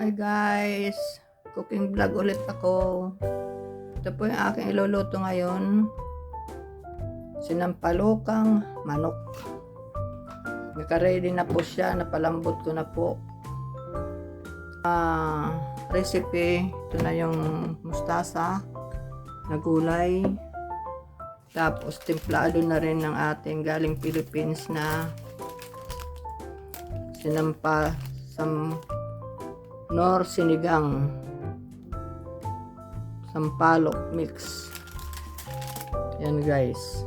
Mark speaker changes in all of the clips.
Speaker 1: Hi guys, cooking vlog ulit ako. Ito po yung aking iluluto ngayon. Sinampalukang manok. Naka-ready na po siya, napalambot ko na po. Recipe, ito na yung mustasa na gulay. Tapos templado na rin ng ating galing Philippines na Nor sinigang sampalok mix. Yan guys.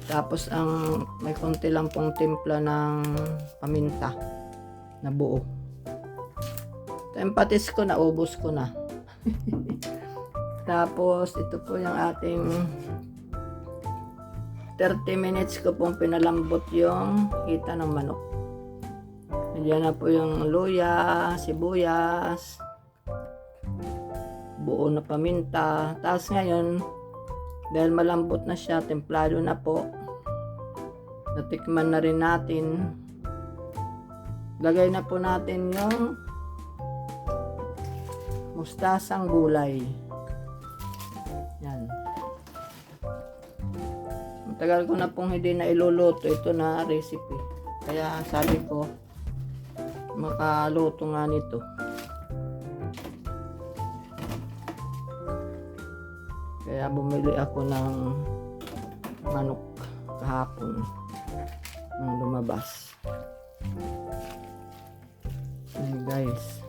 Speaker 1: Tapos ang may konti lang pong timpla ng paminta na buo. Tempatis ko na, ubos ko na. Tapos ito po yung ating 30 minutes ko pong pinalambot yung hita ng manok. Diyan na po yung luya, sibuyas, buo na paminta. Tapos ngayon, dahil malambot na siya, templado na po, natikman na rin natin. Lagay na po natin yung mustasang gulay. Yan. Matagal ko na pong hindi na iluluto ito na recipe. Kaya sabi ko, makaluto nga nito. Kaya bumili ako ng manok kahapon nung lumabas. Ayan guys,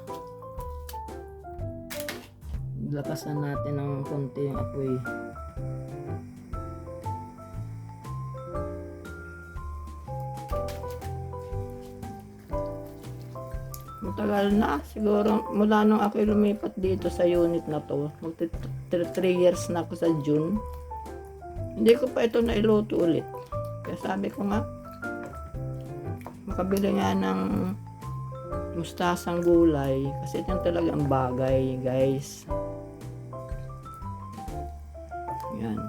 Speaker 1: lakasan natin ng konti yung apoy. Matagal na, siguro mula nung ako lumipat dito sa unit na to, 3 years na ako sa June, hindi ko pa ito nailuto ulit. Kaya sabi ko nga, makabili nga ng mustasang gulay kasi ito talaga ang bagay guys. Yan.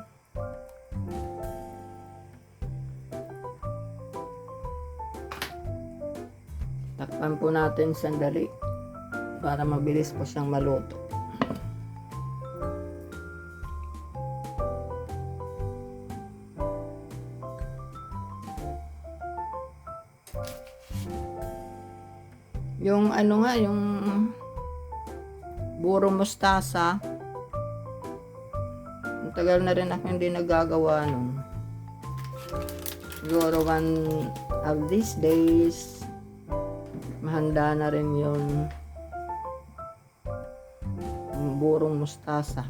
Speaker 1: Takpan po natin sandali para mabilis po siyang maluto. Yung ano nga, yung buro mustasa, tagal na rin ako hindi nagagawa nun. Siguro one of these days mahanda na rin yung burong mustasa.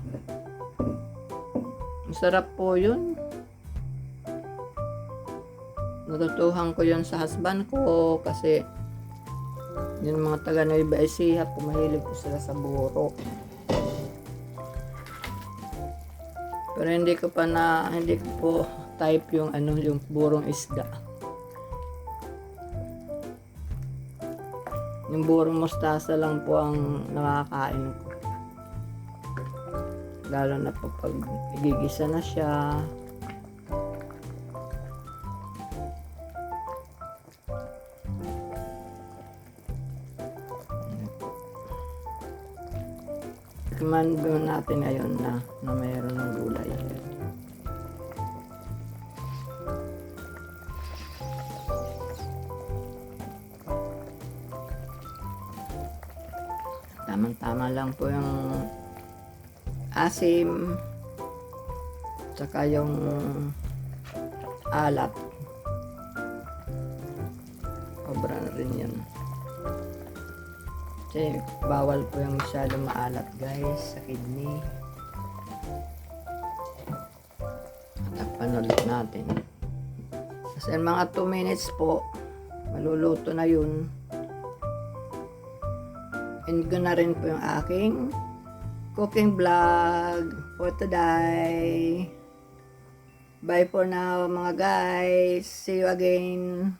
Speaker 1: Masarap po yun. Natutuhan ko yun sa husband ko kasi yung mga taga Nueva Ecija, pumahilig ko sila sa buro. Pero hindi ko po type yung yung burong isda. Yung burong mustasa lang po ang nakakain ko. Lalo na po pag igigisa na siya. Tikman natin ngayon na mayroon ng gulay. Tamang-tama lang po yung asim tsaka yung alat. Obra na rin yan. Kasi bawal po yung masyadong maalat guys sa kidney. Takpan ulit natin. Kasi mga 2 minutes po maluluto na yun. End ko na rin po yung aking cooking vlog for today. Bye for now mga guys. See you again.